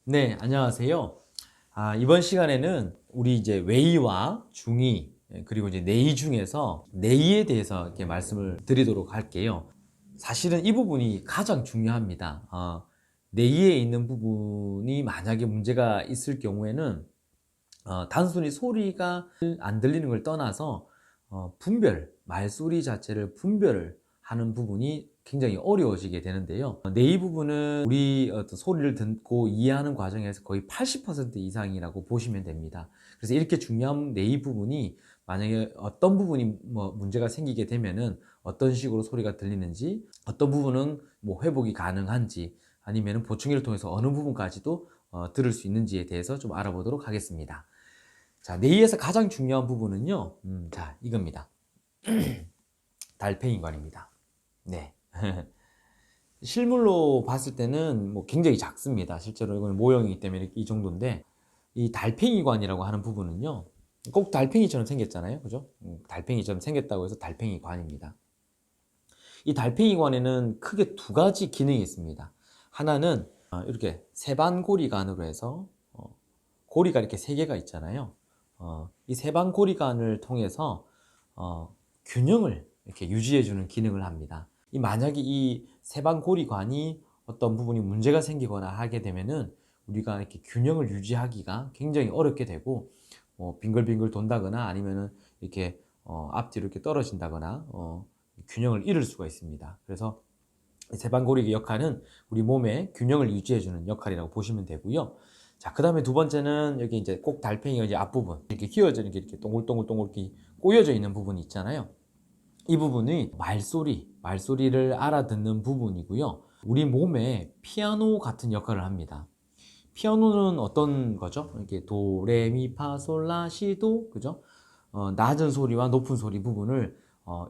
네, 안녕하세요. 이번 시간에는 우리 이제 외의와 중의, 그리고 이제 내의 중에서 내의에 대해서 이렇게 말씀을 드리도록 할게요. 사실은 이 부분이 가장 중요합니다. 내의에 있는 부분이 만약에 문제가 있을 경우에는 단순히 소리가 안 들리는 걸 떠나서 말소리 자체를 분별을 하는 부분이 굉장히 어려워지게 되는데요. 이 부분은 우리 어떤 소리를 듣고 이해하는 과정에서 거의 80% 이상이라고 보시면 됩니다. 그래서 이렇게 중요한 이 부분이 만약에 어떤 부분이 문제가 생기게 되면은 어떤 식으로 소리가 들리는지, 어떤 부분은 회복이 가능한지, 아니면 보충기를 통해서 어느 부분까지도 들을 수 있는지에 대해서 좀 알아보도록 하겠습니다. 자, 내의에서 가장 중요한 부분은요, 자, 이겁니다. 달팽이관입니다. 네. 실물로 봤을 때는 굉장히 작습니다. 실제로 이건 모형이기 때문에 이 정도인데, 이 달팽이관이라고 하는 부분은요, 꼭 달팽이처럼 생겼잖아요. 그죠? 달팽이처럼 생겼다고 해서 달팽이관입니다. 이 달팽이관에는 크게 두 가지 기능이 있습니다. 하나는 이렇게 세반고리관으로 해서 고리가 이렇게 세 개가 있잖아요. 이 세반고리관을 통해서 균형을 이렇게 유지해주는 기능을 합니다. 만약에 이 세반고리관이 어떤 부분이 문제가 생기거나 하게 되면은 우리가 이렇게 균형을 유지하기가 굉장히 어렵게 되고 빙글빙글 돈다거나 아니면은 이렇게 앞뒤로 이렇게 떨어진다거나 균형을 잃을 수가 있습니다. 그래서 세반고리의 역할은 우리 몸의 균형을 유지해주는 역할이라고 보시면 되고요. 자, 그 다음에 두 번째는 여기 이제 꼭 달팽이가 이제 앞부분 이렇게 휘어져 이렇게 동글동글 이렇게 꼬여져 있는 부분이 있잖아요. 이 부분이 말소리를 알아듣는 부분이고요. 우리 몸에 피아노 같은 역할을 합니다. 피아노는 어떤 거죠? 이렇게 도, 레, 미, 파, 솔, 라, 시, 도, 그죠? 낮은 소리와 높은 소리 부분을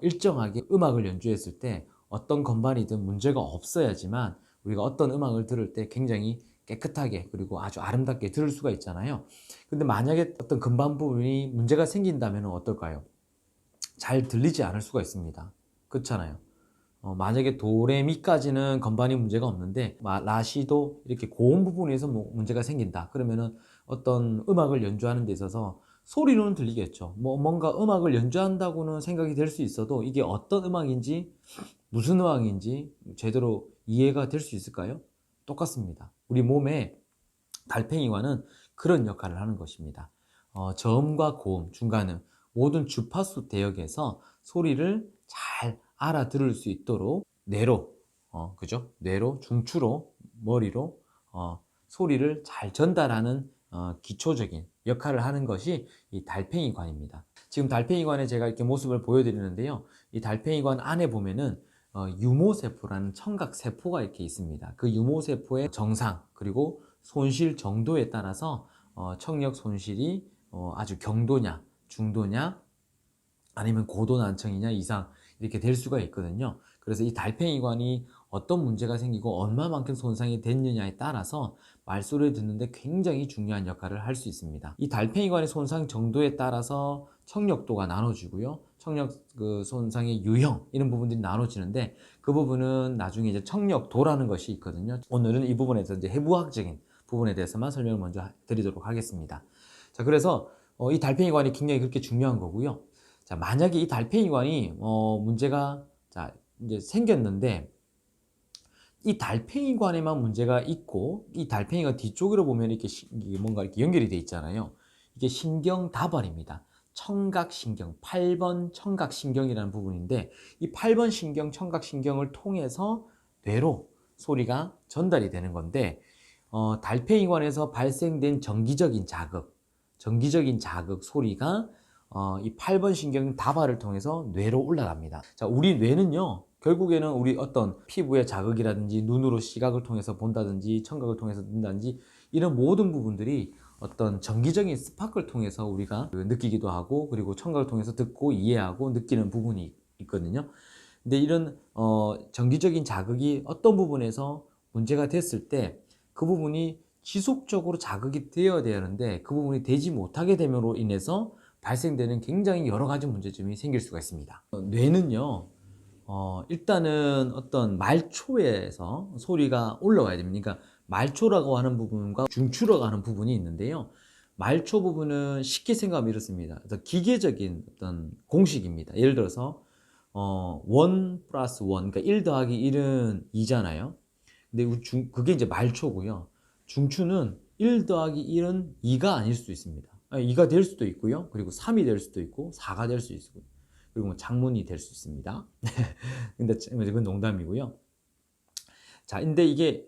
일정하게 음악을 연주했을 때 어떤 건반이든 문제가 없어야지만 우리가 어떤 음악을 들을 때 굉장히 깨끗하게 그리고 아주 아름답게 들을 수가 있잖아요. 근데 만약에 어떤 건반 부분이 문제가 생긴다면 어떨까요? 잘 들리지 않을 수가 있습니다. 그렇잖아요. 만약에 도레미까지는 건반이 문제가 없는데 라시도 이렇게 고음 부분에서 문제가 생긴다 그러면은 어떤 음악을 연주하는 데 있어서 소리로는 들리겠죠. 뭔가 음악을 연주한다고는 생각이 될 수 있어도 이게 어떤 음악인지 무슨 음악인지 제대로 이해가 될 수 있을까요? 똑같습니다. 우리 몸에 달팽이관은 그런 역할을 하는 것입니다. 저음과 고음, 중간음 모든 주파수 대역에서 소리를 잘 알아들을 수 있도록 뇌로, 그죠? 뇌로, 중추로, 머리로 소리를 잘 전달하는 기초적인 역할을 하는 것이 이 달팽이관입니다. 지금 달팽이관에 제가 이렇게 모습을 보여드리는데요. 이 달팽이관 안에 보면은 유모세포라는 청각세포가 이렇게 있습니다. 그 유모세포의 정상 그리고 손실 정도에 따라서 청력 손실이 아주 경도냐, 중도냐, 아니면 고도 난청이냐 이상 이렇게 될 수가 있거든요. 그래서 이 달팽이관이 어떤 문제가 생기고 얼마만큼 손상이 됐느냐에 따라서 말소리를 듣는데 굉장히 중요한 역할을 할 수 있습니다. 이 달팽이관의 손상 정도에 따라서 청력도가 나눠지고요. 청력 그 손상의 유형 이런 부분들이 나눠지는데 그 부분은 나중에 이제 청력도라는 것이 있거든요. 오늘은 이 부분에서 이제 해부학적인 부분에 대해서만 설명을 먼저 드리도록 하겠습니다. 자, 그래서 이 달팽이관이 굉장히 그렇게 중요한 거고요. 자, 만약에 이 달팽이관이 문제가 자 이제 생겼는데 이 달팽이관에만 문제가 있고 이 달팽이가 뒤쪽으로 보면 이게 뭔가 이렇게 연결이 돼 있잖아요. 이게 신경다발입니다. 청각신경, 8번 청각신경이라는 부분인데 이 8번 신경, 청각신경을 통해서 뇌로 소리가 전달이 되는 건데 달팽이관에서 발생된 정기적인 자극 소리가 이 8번 신경 다발을 통해서 뇌로 올라갑니다. 자, 우리 뇌는요, 결국에는 우리 어떤 피부의 자극이라든지 눈으로 시각을 통해서 본다든지 청각을 통해서 듣는다든지 이런 모든 부분들이 어떤 정기적인 스파크를 통해서 우리가 느끼기도 하고 그리고 청각을 통해서 듣고 이해하고 느끼는 부분이 있거든요. 근데 이런 정기적인 자극이 어떤 부분에서 문제가 됐을 때 그 부분이 지속적으로 자극이 되어야 되는데 그 부분이 되지 못하게 됨으로 인해서 발생되는 굉장히 여러 가지 문제점이 생길 수가 있습니다. 뇌는요, 일단은 어떤 말초에서 소리가 올라와야 됩니다. 그러니까 말초라고 하는 부분과 중추라고 하는 부분이 있는데요. 말초 부분은 쉽게 생각하면 이렇습니다. 어떤 기계적인 어떤 공식입니다. 예를 들어서 1 플러스 1, 그러니까 1 더하기 1은 2잖아요. 근데 그게 이제 말초고요. 중추는 1 더하기 1은 2가 아닐 수도 있습니다. 2가 될 수도 있고요. 그리고 3이 될 수도 있고 4가 될 수 있고 그리고 뭐 장문이 될 수 있습니다. 근데 그건 농담이고요. 자, 근데 이게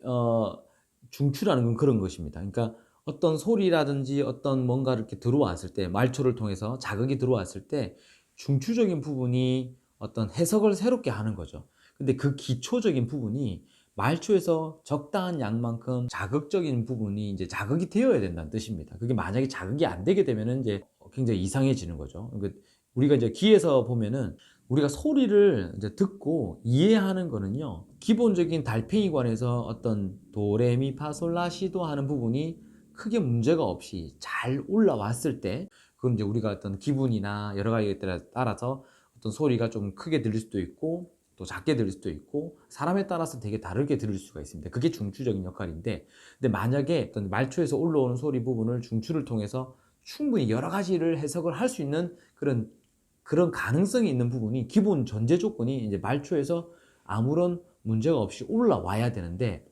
중추라는 건 그런 것입니다. 그러니까 어떤 소리라든지 어떤 뭔가 이렇게 들어왔을 때 말초를 통해서 자극이 들어왔을 때 중추적인 부분이 어떤 해석을 새롭게 하는 거죠. 근데 그 기초적인 부분이 말초에서 적당한 양만큼 자극적인 부분이 이제 자극이 되어야 된다는 뜻입니다. 그게 만약에 자극이 안 되게 되면은 이제 굉장히 이상해지는 거죠. 그러니까 우리가 이제 귀에서 보면은 우리가 소리를 이제 듣고 이해하는 거는요, 기본적인 달팽이관에서 어떤 도레미파솔라시도 하는 부분이 크게 문제가 없이 잘 올라왔을 때, 그건 이제 우리가 어떤 기분이나 여러 가지에 따라서 어떤 소리가 좀 크게 들릴 수도 있고 또 작게 들릴 수도 있고 사람에 따라서 되게 다르게 들릴 수가 있습니다. 그게 중추적인 역할인데, 근데 만약에 어떤 말초에서 올라오는 소리 부분을 중추를 통해서 충분히 여러 가지를 해석을 할 수 있는 그런 가능성이 있는 부분이, 기본 전제 조건이 이제 말초에서 아무런 문제가 없이 올라와야 되는데,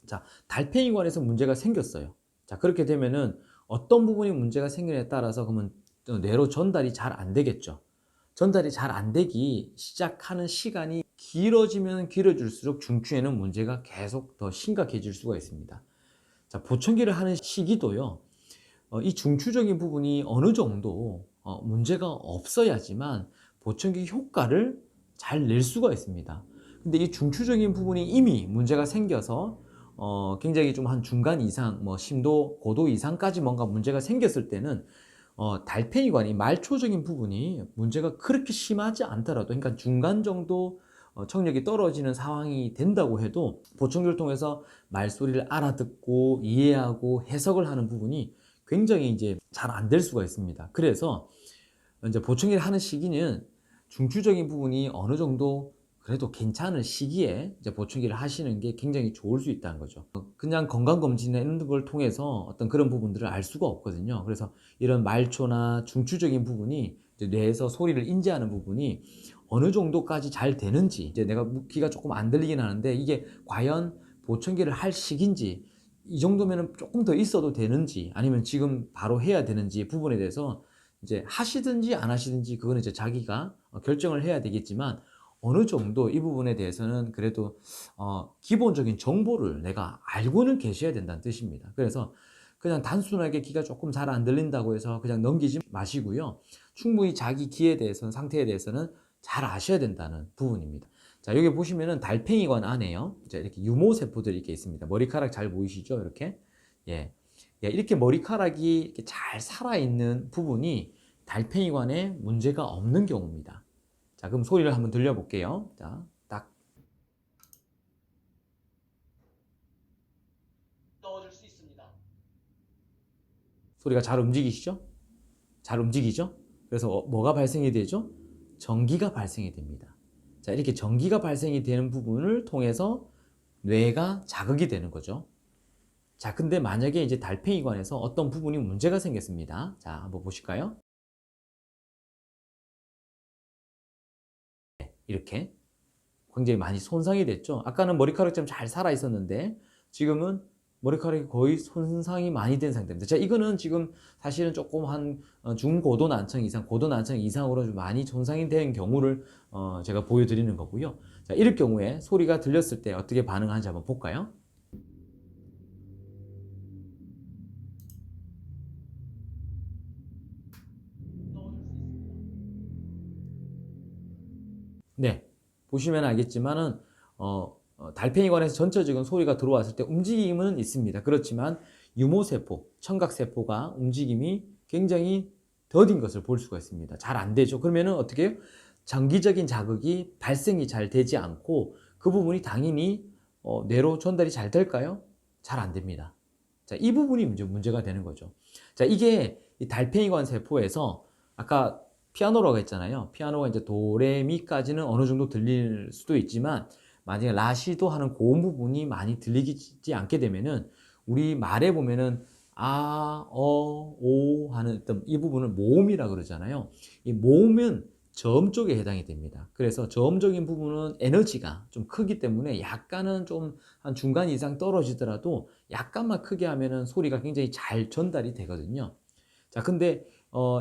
자, 달팽이관에서 문제가 생겼어요. 자, 그렇게 되면은 어떤 부분이 문제가 생기냐에 따라서 그러면 뇌로 전달이 잘 안 되겠죠. 전달이 잘 안 되기 시작하는 시간이 길어지면 길어질수록 중추에는 문제가 계속 더 심각해질 수가 있습니다. 자, 보청기를 하는 시기도요, 이 중추적인 부분이 어느 정도 문제가 없어야지만 보청기 효과를 잘 낼 수가 있습니다. 근데 이 중추적인 부분이 이미 문제가 생겨서 굉장히 좀 한 중간 이상, 뭐 심도, 고도 이상까지 뭔가 문제가 생겼을 때는 달팽이관이 말초적인 부분이 문제가 그렇게 심하지 않더라도, 그러니까 중간 정도 청력이 떨어지는 상황이 된다고 해도 보청기를 통해서 말소리를 알아듣고 이해하고 해석을 하는 부분이 굉장히 이제 잘 안 될 수가 있습니다. 그래서 이제 보청기를 하는 시기는 중추적인 부분이 어느 정도 그래도 괜찮은 시기에 이제 보청기를 하시는 게 굉장히 좋을 수 있다는 거죠. 그냥 건강검진이나 이런 걸 통해서 어떤 그런 부분들을 알 수가 없거든요. 그래서 이런 말초나 중추적인 부분이 이제 뇌에서 소리를 인지하는 부분이 어느 정도까지 잘 되는지, 이제 내가 귀가 조금 안 들리긴 하는데 이게 과연 보청기를 할 시기인지, 이 정도면 조금 더 있어도 되는지 아니면 지금 바로 해야 되는지 부분에 대해서 이제 하시든지 안 하시든지 그거는 이제 자기가 결정을 해야 되겠지만, 어느 정도 이 부분에 대해서는 그래도 기본적인 정보를 내가 알고는 계셔야 된다는 뜻입니다. 그래서 그냥 단순하게 귀가 조금 잘 안 들린다고 해서 그냥 넘기지 마시고요, 충분히 자기 귀에 대해서는, 상태에 대해서는 잘 아셔야 된다는 부분입니다. 자, 여기 보시면은 달팽이관 안에요, 자, 이렇게 유모세포들이 이렇게 있습니다. 머리카락 잘 보이시죠? 이렇게. 예. 예, 이렇게 머리카락이 이렇게 잘 살아있는 부분이 달팽이관에 문제가 없는 경우입니다. 자, 그럼 소리를 한번 들려볼게요. 자, 딱 넣어줄 수 있습니다. 소리가 잘 움직이시죠? 잘 움직이죠? 그래서 뭐가 발생이 되죠? 전기가 발생이 됩니다. 자, 이렇게 전기가 발생이 되는 부분을 통해서 뇌가 자극이 되는 거죠. 자, 근데 만약에 이제 달팽이관에서 어떤 부분이 문제가 생겼습니다. 자, 한번 보실까요? 이렇게 굉장히 많이 손상이 됐죠. 아까는 머리카락처럼 잘 살아 있었는데 지금은 머리카락이 거의 손상이 많이 된 상태입니다. 자, 이거는 지금 사실은 조금 한 중고도 난청 이상, 고도 난청 이상으로 좀 많이 손상이 된 경우를 제가 보여드리는 거고요. 자, 이럴 경우에 소리가 들렸을 때 어떻게 반응하는지 한번 볼까요? 네, 보시면 알겠지만은 달팽이관에서 전체적인 소리가 들어왔을 때 움직임은 있습니다. 그렇지만 유모세포, 청각세포가 움직임이 굉장히 더딘 것을 볼 수가 있습니다. 잘 안 되죠. 그러면은 어떻게 해요? 정기적인 자극이 발생이 잘 되지 않고 그 부분이 당연히 뇌로 전달이 잘 될까요? 잘 안 됩니다. 자, 이 부분이 문제가 되는 거죠. 자, 이게 이 달팽이관 세포에서 아까 피아노라고 했잖아요. 피아노가 이제 도레미까지는 어느 정도 들릴 수도 있지만 만약에 라시도 하는 고음 부분이 많이 들리지 않게 되면은 우리 말에 보면은 아, 어, 오 하는 어떤 이 부분을 모음이라 그러잖아요. 이 모음은 저음 쪽에 해당이 됩니다. 그래서 저음적인 부분은 에너지가 좀 크기 때문에 약간은 좀 한 중간 이상 떨어지더라도 약간만 크게 하면은 소리가 굉장히 잘 전달이 되거든요. 자, 근데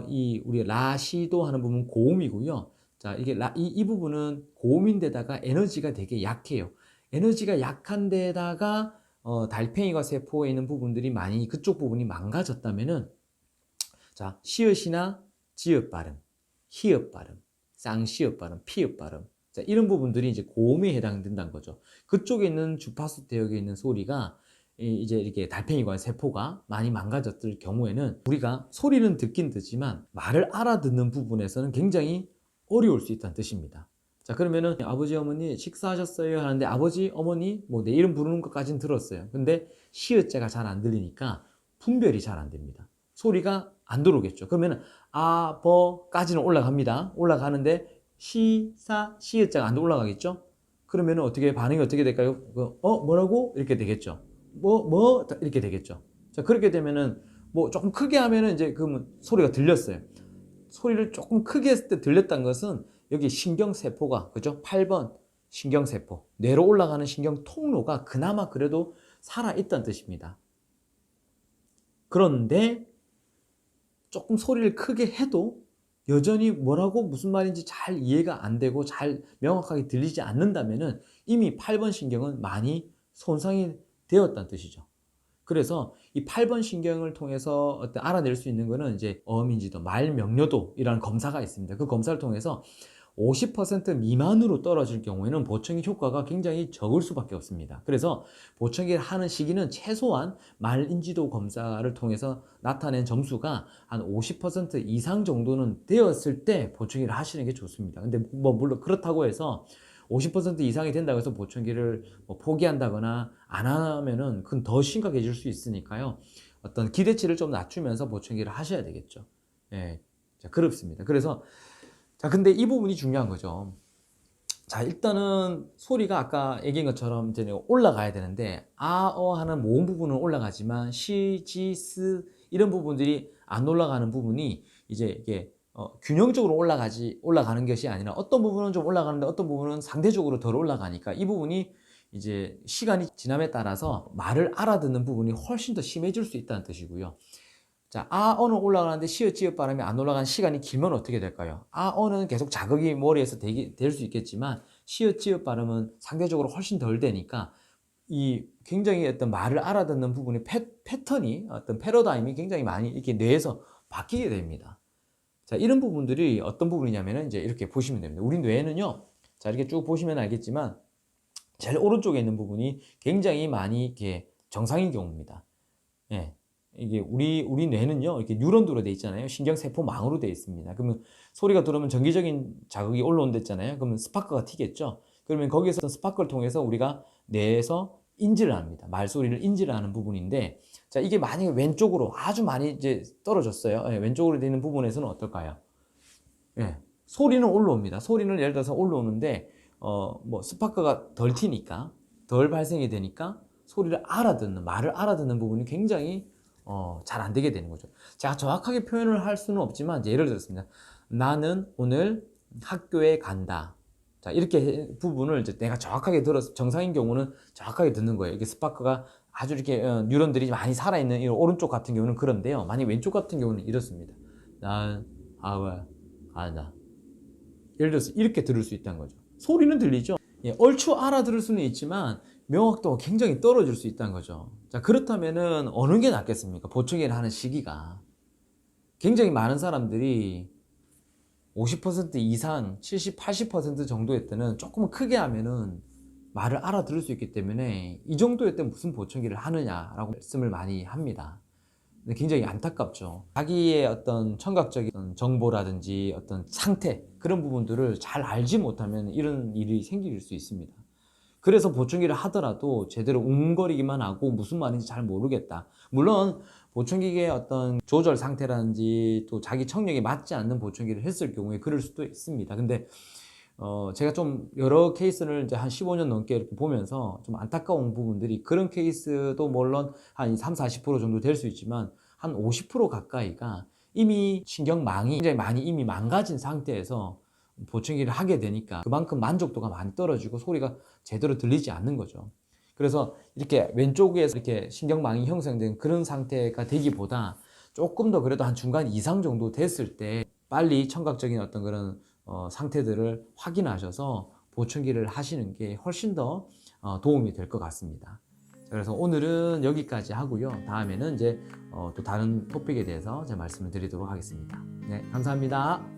이 우리 라시도 하는 부분 고음이고요. 자, 이게 이 부분은 고음인데다가 에너지가 되게 약해요. 에너지가 약한 데다가 달팽이가 세포에 있는 부분들이 많이 그쪽 부분이 망가졌다면은 자, 시읒이나 지읒 발음, 히읗 발음, 쌍시읒 발음, 피읒 발음. 자, 이런 부분들이 이제 고음에 해당된다는 거죠. 그쪽에 있는 주파수 대역에 있는 소리가 이제 이렇게 달팽이관 세포가 많이 망가졌을 경우에는 우리가 소리는 듣긴 듣지만 말을 알아듣는 부분에서는 굉장히 어려울 수 있다는 뜻입니다. 자, 그러면은 아버지 어머니 식사하셨어요 하는데 아버지 어머니 뭐 내 이름 부르는 것까지는 들었어요. 근데 시읒자가 잘 안 들리니까 분별이 잘 안 됩니다. 소리가 안 들어오겠죠. 그러면 아버까지는 올라갑니다. 올라가는데 시사 시읒자가 안 올라가겠죠. 그러면 어떻게 반응이 어떻게 될까요? 뭐라고 이렇게 되겠죠. 뭐 이렇게 되겠죠. 자, 그렇게 되면은 뭐 조금 크게 하면은 이제 그러면 소리가 들렸어요. 소리를 조금 크게 했을 때 들렸다는 것은 여기 신경세포가 그죠? 8번 신경세포 뇌로 올라가는 신경 통로가 그나마 그래도 살아있다는 뜻입니다. 그런데 조금 소리를 크게 해도 여전히 뭐라고 무슨 말인지 잘 이해가 안 되고 잘 명확하게 들리지 않는다면은 이미 8번 신경은 많이 손상이 되었다는 뜻이죠. 그래서 이 8번 신경을 통해서 어떤 알아낼 수 있는 거는 이제 어음인지도, 말 명료도이라는 검사가 있습니다. 그 검사를 통해서 50% 미만으로 떨어질 경우에는 보청기 효과가 굉장히 적을 수밖에 없습니다. 그래서 보청기를 하는 시기는 최소한 말인지도 검사를 통해서 나타낸 점수가 한 50% 이상 정도는 되었을 때 보청기를 하시는 게 좋습니다. 근데 뭐 물론 그렇다고 해서 50% 이상이 된다고 해서 보청기를 뭐 포기한다거나 안 하면은 그건 더 심각해질 수 있으니까요. 어떤 기대치를 좀 낮추면서 보청기를 하셔야 되겠죠. 예. 자, 그렇습니다. 그래서 자, 근데 이 부분이 중요한 거죠. 자, 일단은 소리가 아까 얘기한 것처럼 이제 올라가야 되는데 하는 모음 부분은 올라가지만 시, 지, 스 이런 부분들이 안 올라가는 부분이 이제 이게 균형적으로 올라가는 것이 아니라 어떤 부분은 좀 올라가는데 어떤 부분은 상대적으로 덜 올라가니까 이 부분이 이제 시간이 지남에 따라서 말을 알아듣는 부분이 훨씬 더 심해질 수 있다는 뜻이고요. 자, 어는 올라가는데 시읒 지읒 발음이 안 올라가는 시간이 길면 어떻게 될까요? 어는 계속 자극이 머리에서 될 수 있겠지만 시읒 지읒 발음은 상대적으로 훨씬 덜 되니까 이 굉장히 어떤 말을 알아듣는 부분의 패턴이 어떤 패러다임이 굉장히 많이 이렇게 뇌에서 바뀌게 됩니다. 자, 이런 부분들이 어떤 부분이냐면은 이제 이렇게 보시면 됩니다. 우리 뇌는요, 자, 이렇게 쭉 보시면 알겠지만 제일 오른쪽에 있는 부분이 굉장히 많이 이렇게 정상인 경우입니다. 예. 이게 우리 뇌는요, 이렇게 뉴런으로 돼 있잖아요. 신경세포망으로 돼 있습니다. 그러면 소리가 들어오면 전기적인 자극이 올라온다 했잖아요. 그러면 스파크가 튀겠죠. 그러면 거기에서 스파크를 통해서 우리가 뇌에서 인지를 합니다. 말소리를 인지를 하는 부분인데, 자, 이게 만약에 왼쪽으로 아주 많이 이제 떨어졌어요. 예, 왼쪽으로 되는 부분에서는 어떨까요? 예, 소리는 올라옵니다. 소리는 예를 들어서 올라오는데, 뭐 스파크가 덜 튀니까, 덜 발생이 되니까 소리를 말을 알아듣는 부분이 굉장히 잘 안 되게 되는 거죠. 제가 정확하게 표현을 할 수는 없지만 예를 들었습니다. 나는 오늘 학교에 간다. 자, 이렇게 부분을 이제 내가 정확하게 들어서 정상인 경우는 정확하게 듣는 거예요. 이게 스파크가 아주 이렇게 뉴런들이 많이 살아있는 이 오른쪽 같은 경우는 그런데요. 만약 왼쪽 같은 경우는 이렇습니다. 난 학교에 간다. 예를 들어서 이렇게 들을 수 있다는 거죠. 소리는 들리죠. 예, 얼추 알아들을 수는 있지만 명확도가 굉장히 떨어질 수 있다는 거죠. 자, 그렇다면은 어느 게 낫겠습니까? 보청기를 하는 시기가 굉장히 많은 사람들이 50% 이상 70, 80% 정도의 때는 조금 크게 하면은 말을 알아들을 수 있기 때문에 이 정도의 때 무슨 보청기를 하느냐라고 말씀을 많이 합니다. 근데 굉장히 안타깝죠. 자기의 어떤 청각적인 정보라든지 어떤 상태 그런 부분들을 잘 알지 못하면 이런 일이 생길 수 있습니다. 그래서 보청기를 하더라도 제대로 웅거리기만 하고 무슨 말인지 잘 모르겠다. 물론 보청기의 어떤 조절 상태라든지 또 자기 청력에 맞지 않는 보청기를 했을 경우에 그럴 수도 있습니다. 근데 제가 좀 여러 케이스를 이제 한 15년 넘게 이렇게 보면서 좀 안타까운 부분들이, 그런 케이스도 물론 한 3, 40% 정도 될 수 있지만 한 50% 가까이가 이미 신경망이 굉장히 많이 이미 망가진 상태에서 보청기를 하게 되니까 그만큼 만족도가 많이 떨어지고 소리가 제대로 들리지 않는 거죠. 그래서 이렇게 왼쪽에서 이렇게 신경망이 형성된 그런 상태가 되기보다 조금 더 그래도 한 중간 이상 정도 됐을 때 빨리 청각적인 어떤 그런 상태들을 확인하셔서 보청기를 하시는 게 훨씬 더 도움이 될 것 같습니다. 그래서 오늘은 여기까지 하고요. 다음에는 이제 또 다른 토픽에 대해서 제가 말씀을 드리도록 하겠습니다. 네, 감사합니다.